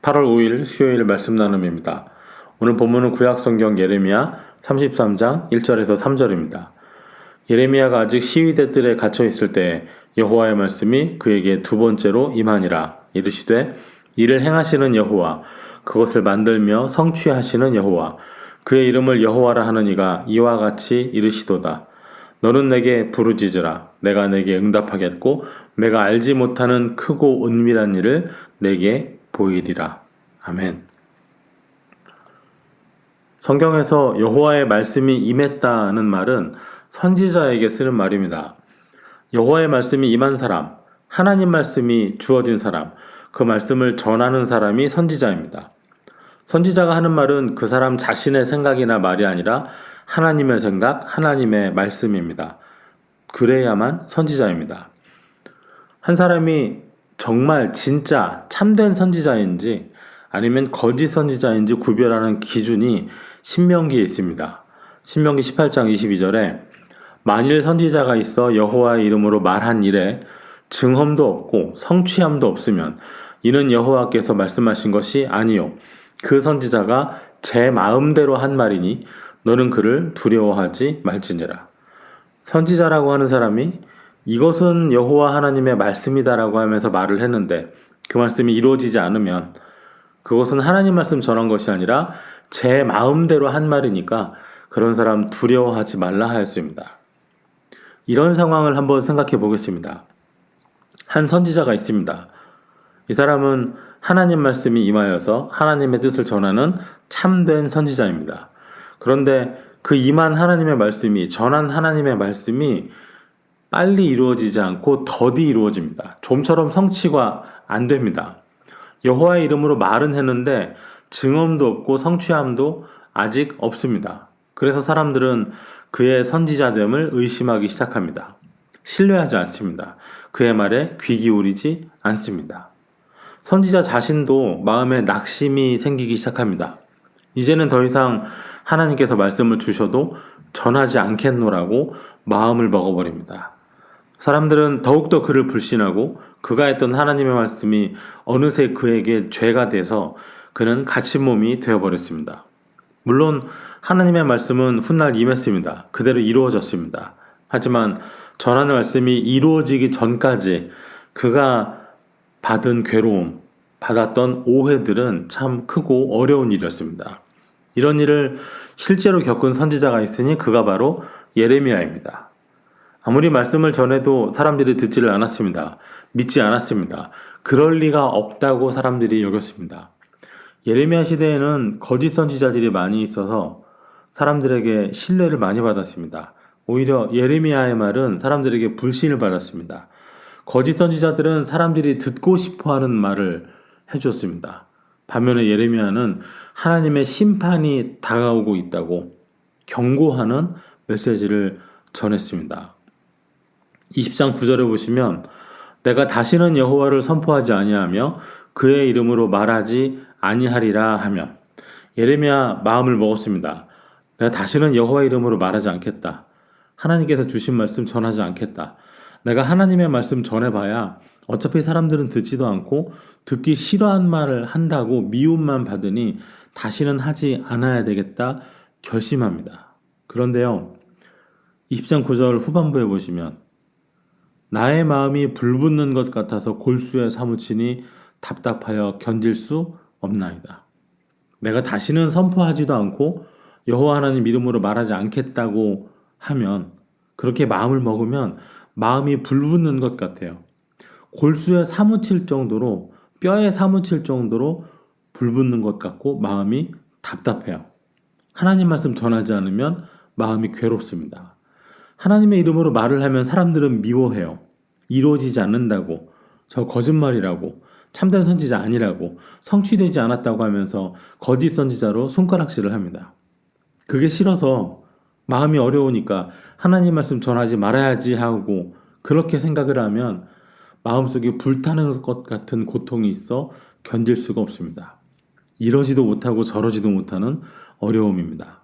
8월 5일 수요일 말씀 나눔입니다. 오늘 본문은 구약성경 예레미야 33장 1절에서 3절입니다. 예레미야가 아직 시위대 뜰에 갇혀 있을 때 여호와의 말씀이 그에게 두 번째로 임하니라. 이르시되 이를 행하시는 여호와, 그것을 만들며 성취하시는 여호와, 그의 이름을 여호와라 하는 이가 이와 같이 이르시도다. 너는 내게 부르짖으라. 내가 내게 응답하겠고 내가 알지 못하는 크고 은밀한 일을 내게 보이리라. 아멘. 성경에서 여호와의 말씀이 임했다는 말은 선지자에게 쓰는 말입니다. 여호와의 말씀이 임한 사람, 하나님 말씀이 주어진 사람, 그 말씀을 전하는 사람이 선지자입니다. 선지자가 하는 말은 그 사람 자신의 생각이나 말이 아니라 하나님의 생각, 하나님의 말씀입니다. 그래야만 선지자입니다. 한 사람이 정말 진짜 참된 선지자인지 아니면 거짓 선지자인지 구별하는 기준이 신명기에 있습니다. 신명기 18장 22절에 만일 선지자가 있어 여호와의 이름으로 말한 일에 증언도 없고 성취함도 없으면 이는 여호와께서 말씀하신 것이 아니요 그 선지자가 제 마음대로 한 말이니 너는 그를 두려워하지 말지니라. 선지자라고 하는 사람이 이것은 여호와 하나님의 말씀이다라고 하면서 말을 했는데 그 말씀이 이루어지지 않으면 그것은 하나님 말씀 전한 것이 아니라 제 마음대로 한 말이니까 그런 사람 두려워하지 말라 하였습니다. 이런 상황을 한번 생각해 보겠습니다. 한 선지자가 있습니다. 이 사람은 하나님 말씀이 임하여서 하나님의 뜻을 전하는 참된 선지자입니다. 그런데 그 임한 하나님의 말씀이, 전한 하나님의 말씀이 빨리 이루어지지 않고 더디 이루어집니다. 좀처럼 성취가 안 됩니다. 여호와의 이름으로 말은 했는데 증언도 없고 성취함도 아직 없습니다. 그래서 사람들은 그의 선지자됨을 의심하기 시작합니다. 신뢰하지 않습니다. 그의 말에 귀 기울이지 않습니다. 선지자 자신도 마음에 낙심이 생기기 시작합니다. 이제는 더 이상 하나님께서 말씀을 주셔도 전하지 않겠노라고 마음을 먹어버립니다. 사람들은 더욱더 그를 불신하고 그가 했던 하나님의 말씀이 어느새 그에게 죄가 돼서 그는 갇힌 몸이 되어버렸습니다. 물론 하나님의 말씀은 훗날 임했습니다. 그대로 이루어졌습니다. 하지만 전하는 말씀이 이루어지기 전까지 그가 받은 괴로움, 받았던 오해들은 참 크고 어려운 일이었습니다. 이런 일을 실제로 겪은 선지자가 있으니 그가 바로 예레미야입니다. 아무리 말씀을 전해도 사람들이 듣지를 않았습니다. 믿지 않았습니다. 그럴 리가 없다고 사람들이 여겼습니다. 예레미야 시대에는 거짓 선지자들이 많이 있어서 사람들에게 신뢰를 많이 받았습니다. 오히려 예레미야의 말은 사람들에게 불신을 받았습니다. 거짓 선지자들은 사람들이 듣고 싶어하는 말을 해주었습니다. 반면에 예레미야는 하나님의 심판이 다가오고 있다고 경고하는 메시지를 전했습니다. 20장 9절에 보시면 내가 다시는 여호와를 선포하지 아니하며 그의 이름으로 말하지 아니하리라 하면 예레미야 마음을 먹었습니다. 내가 다시는 여호와 이름으로 말하지 않겠다. 하나님께서 주신 말씀 전하지 않겠다. 내가 하나님의 말씀 전해봐야 어차피 사람들은 듣지도 않고 듣기 싫어한 말을 한다고 미움만 받으니 다시는 하지 않아야 되겠다 결심합니다. 그런데요, 20장 9절 후반부에 보시면 나의 마음이 불붙는 것 같아서 골수에 사무치니 답답하여 견딜 수 없나이다. 내가 다시는 선포하지도 않고 여호와 하나님 이름으로 말하지 않겠다고 하면 그렇게 마음을 먹으면 마음이 불붙는 것 같아요. 골수에 사무칠 정도로 뼈에 사무칠 정도로 불붙는 것 같고 마음이 답답해요. 하나님 말씀 전하지 않으면 마음이 괴롭습니다. 하나님의 이름으로 말을 하면 사람들은 미워해요. 이루어지지 않는다고, 저 거짓말이라고, 참된 선지자 아니라고, 성취되지 않았다고 하면서 거짓 선지자로 손가락질을 합니다. 그게 싫어서 마음이 어려우니까 하나님 말씀 전하지 말아야지 하고 그렇게 생각을 하면 마음속에 불타는 것 같은 고통이 있어 견딜 수가 없습니다. 이러지도 못하고 저러지도 못하는 어려움입니다.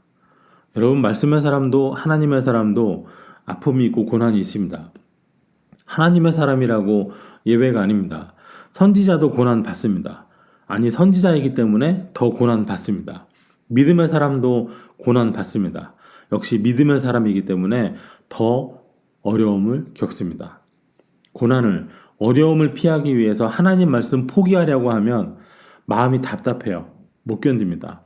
여러분, 말씀의 사람도 하나님의 사람도 아픔이 있고 고난이 있습니다. 하나님의 사람이라고 예외가 아닙니다. 선지자도 고난 받습니다. 아니, 선지자이기 때문에 더 고난 받습니다. 믿음의 사람도 고난 받습니다. 역시 믿음의 사람이기 때문에 더 어려움을 겪습니다. 고난을, 어려움을 피하기 위해서 하나님 말씀 포기하려고 하면 마음이 답답해요. 못 견딥니다.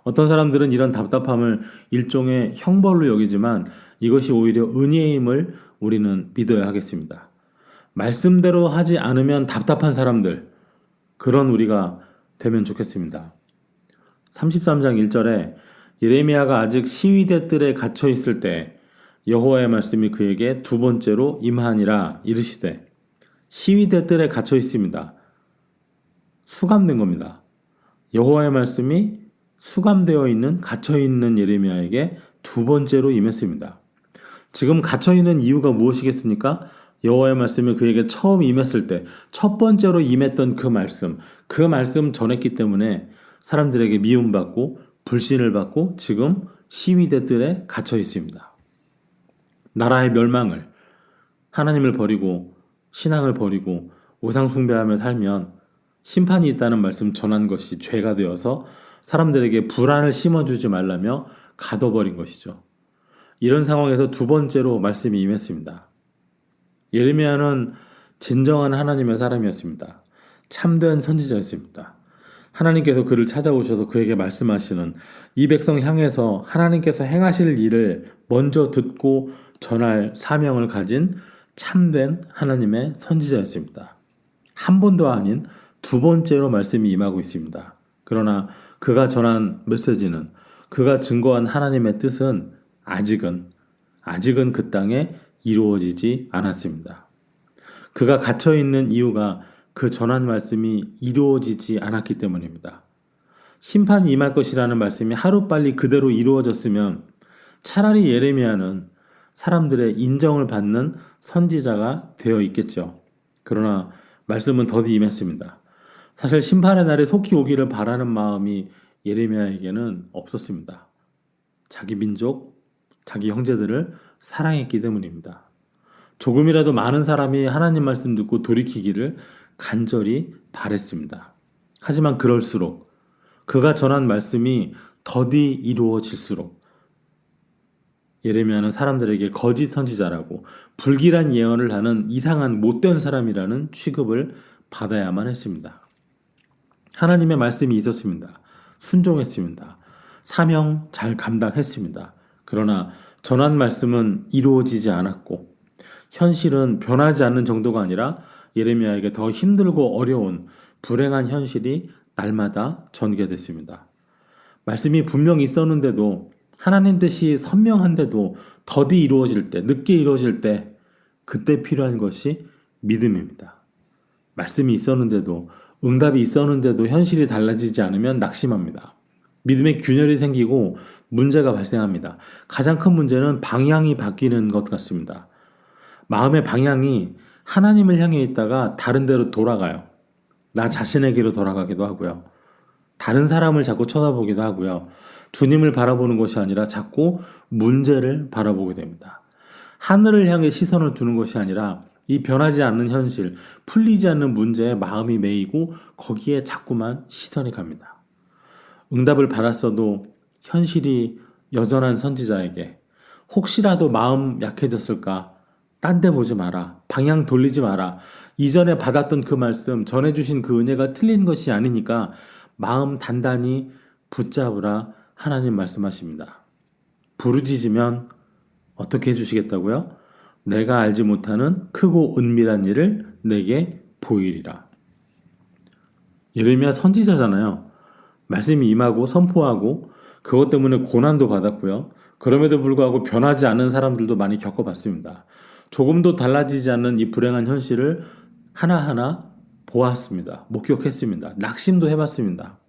어떤 사람들은 이런 답답함을 일종의 형벌로 여기지만 이것이 오히려 은혜임을 우리는 믿어야 하겠습니다. 말씀대로 하지 않으면 답답한 사람들, 그런 우리가 되면 좋겠습니다. 33장 1절에 예레미야가 아직 시위대 뜰에 갇혀 있을 때 여호와의 말씀이 그에게 두 번째로 임하니라 이르시되, 시위대 뜰에 갇혀 있습니다. 수감된 겁니다. 여호와의 말씀이 수감되어 있는, 갇혀 있는 예레미야에게 두 번째로 임했습니다. 지금 갇혀 있는 이유가 무엇이겠습니까? 여호와의 말씀이 그에게 처음 임했을 때 첫 번째로 임했던 그 말씀 전했기 때문에 사람들에게 미움받고 불신을 받고 지금 시위대 뜰에 갇혀 있습니다. 나라의 멸망을, 하나님을 버리고 신앙을 버리고 우상 숭배하며 살면 심판이 있다는 말씀 전한 것이 죄가 되어서 사람들에게 불안을 심어주지 말라며 가둬버린 것이죠. 이런 상황에서 두 번째로 말씀이 임했습니다. 예레미야는 진정한 하나님의 사람이었습니다. 참된 선지자였습니다. 하나님께서 그를 찾아오셔서 그에게 말씀하시는, 이 백성 향해서 하나님께서 행하실 일을 먼저 듣고 전할 사명을 가진 참된 하나님의 선지자였습니다. 한 번도 아닌 두 번째로 말씀이 임하고 있습니다. 그러나 그가 전한 메시지는, 그가 증거한 하나님의 뜻은 아직은 그 땅에 이루어지지 않았습니다. 그가 갇혀있는 이유가 그 전한 말씀이 이루어지지 않았기 때문입니다. 심판이 임할 것이라는 말씀이 하루빨리 그대로 이루어졌으면 차라리 예레미야는 사람들의 인정을 받는 선지자가 되어 있겠죠. 그러나 말씀은 더디 임했습니다. 사실 심판의 날에 속히 오기를 바라는 마음이 예레미야에게는 없었습니다. 자기 민족, 자기 형제들을 사랑했기 때문입니다. 조금이라도 많은 사람이 하나님 말씀 듣고 돌이키기를 간절히 바랬습니다. 하지만 그럴수록, 그가 전한 말씀이 더디 이루어질수록 예레미야는 사람들에게 거짓 선지자라고, 불길한 예언을 하는 이상한 못된 사람이라는 취급을 받아야만 했습니다. 하나님의 말씀이 있었습니다. 순종했습니다. 사명 잘 감당했습니다. 그러나 전한 말씀은 이루어지지 않았고, 현실은 변하지 않는 정도가 아니라 예레미야에게 더 힘들고 어려운 불행한 현실이 날마다 전개됐습니다. 말씀이 분명 있었는데도, 하나님 뜻이 선명한데도 더디 이루어질 때, 늦게 이루어질 때, 그때 필요한 것이 믿음입니다. 말씀이 있었는데도, 응답이 있었는데도 현실이 달라지지 않으면 낙심합니다. 믿음의 균열이 생기고 문제가 발생합니다. 가장 큰 문제는 방향이 바뀌는 것 같습니다. 마음의 방향이 하나님을 향해 있다가 다른 데로 돌아가요. 나 자신에게로 돌아가기도 하고요. 다른 사람을 자꾸 쳐다보기도 하고요. 주님을 바라보는 것이 아니라 자꾸 문제를 바라보게 됩니다. 하늘을 향해 시선을 두는 것이 아니라 이 변하지 않는 현실, 풀리지 않는 문제에 마음이 매이고 거기에 자꾸만 시선이 갑니다. 응답을 받았어도 현실이 여전한 선지자에게 혹시라도 마음 약해졌을까? 딴 데 보지 마라. 방향 돌리지 마라. 이전에 받았던 그 말씀, 전해주신 그 은혜가 틀린 것이 아니니까 마음 단단히 붙잡으라 하나님 말씀하십니다. 부르짖으면 어떻게 해주시겠다고요? 내가 알지 못하는 크고 은밀한 일을 내게 보이리라. 예레미야 선지자잖아요. 말씀이 임하고 선포하고 그것 때문에 고난도 받았고요. 그럼에도 불구하고 변하지 않는 사람들도 많이 겪어봤습니다. 조금도 달라지지 않는 이 불행한 현실을 하나하나 보았습니다. 목격했습니다. 낙심도 해봤습니다.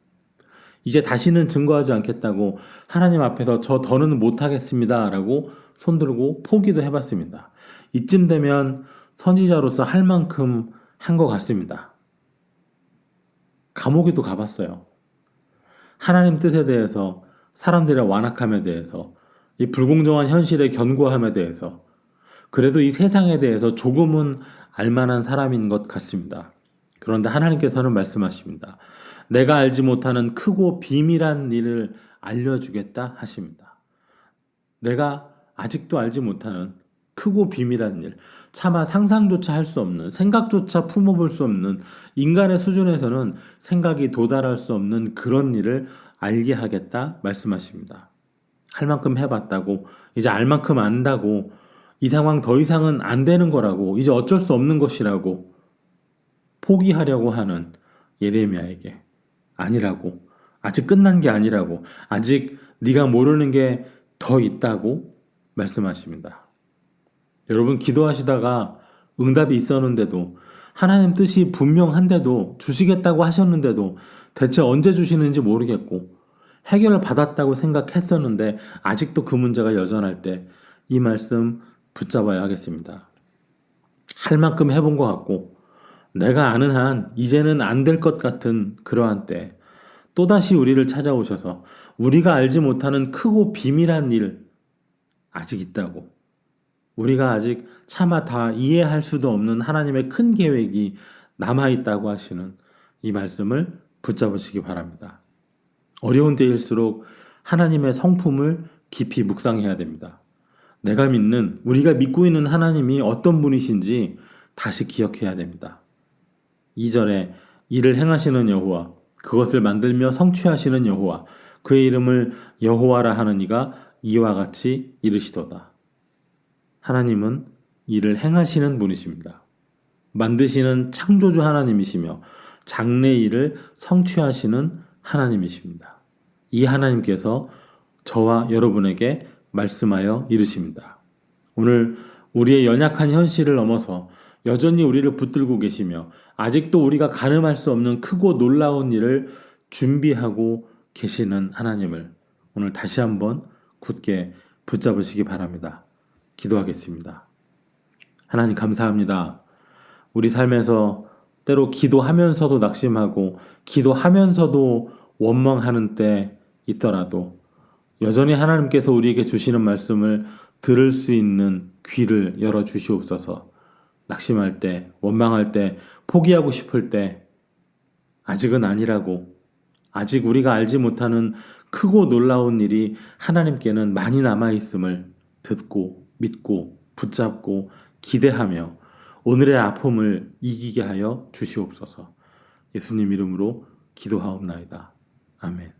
이제 다시는 증거하지 않겠다고 하나님 앞에서 저 더는 못하겠습니다 라고 손들고 포기도 해봤습니다. 이쯤 되면 선지자로서 할 만큼 한 것 같습니다. 감옥에도 가봤어요. 하나님 뜻에 대해서, 사람들의 완악함에 대해서, 이 불공정한 현실의 견고함에 대해서, 그래도 이 세상에 대해서 조금은 알만한 사람인 것 같습니다. 그런데 하나님께서는 말씀하십니다. 내가 알지 못하는 크고 비밀한 일을 알려주겠다 하십니다. 내가 아직도 알지 못하는 크고 비밀한 일, 차마 상상조차 할 수 없는, 생각조차 품어볼 수 없는, 인간의 수준에서는 생각이 도달할 수 없는 그런 일을 알게 하겠다 말씀하십니다. 할 만큼 해봤다고, 이제 알 만큼 안다고, 이 상황 더 이상은 안 되는 거라고, 이제 어쩔 수 없는 것이라고 포기하려고 하는 예레미야에게 아니라고, 아직 끝난 게 아니라고, 아직 네가 모르는 게 더 있다고 말씀하십니다. 여러분, 기도하시다가 응답이 있었는데도, 하나님 뜻이 분명한데도, 주시겠다고 하셨는데도 대체 언제 주시는지 모르겠고 해결을 받았다고 생각했었는데 아직도 그 문제가 여전할 때 이 말씀 붙잡아야 하겠습니다. 할 만큼 해본 것 같고 내가 아는 한 이제는 안 될 것 같은 그러한 때 또다시 우리를 찾아오셔서 우리가 알지 못하는 크고 비밀한 일 아직 있다고, 우리가 아직 차마 다 이해할 수도 없는 하나님의 큰 계획이 남아있다고 하시는 이 말씀을 붙잡으시기 바랍니다. 어려운 때일수록 하나님의 성품을 깊이 묵상해야 됩니다. 내가 믿는, 우리가 믿고 있는 하나님이 어떤 분이신지 다시 기억해야 됩니다. 2절에 이를 행하시는 여호와, 그것을 만들며 성취하시는 여호와, 그의 이름을 여호와라 하는 이가 이와 같이 이르시도다. 하나님은 이를 행하시는 분이십니다. 만드시는 창조주 하나님이시며 장래 일을 성취하시는 하나님이십니다. 이 하나님께서 저와 여러분에게 말씀하여 이르십니다. 오늘 우리의 연약한 현실을 넘어서 여전히 우리를 붙들고 계시며 아직도 우리가 가늠할 수 없는 크고 놀라운 일을 준비하고 계시는 하나님을 오늘 다시 한번 굳게 붙잡으시기 바랍니다. 기도하겠습니다. 하나님, 감사합니다. 우리 삶에서 때로 기도하면서도 낙심하고 기도하면서도 원망하는 때 있더라도 여전히 하나님께서 우리에게 주시는 말씀을 들을 수 있는 귀를 열어 주시옵소서. 낙심할 때, 원망할 때, 포기하고 싶을 때 아직은 아니라고, 아직 우리가 알지 못하는 크고 놀라운 일이 하나님께는 많이 남아있음을 듣고 믿고 붙잡고 기대하며 오늘의 아픔을 이기게 하여 주시옵소서. 예수님 이름으로 기도하옵나이다. 아멘.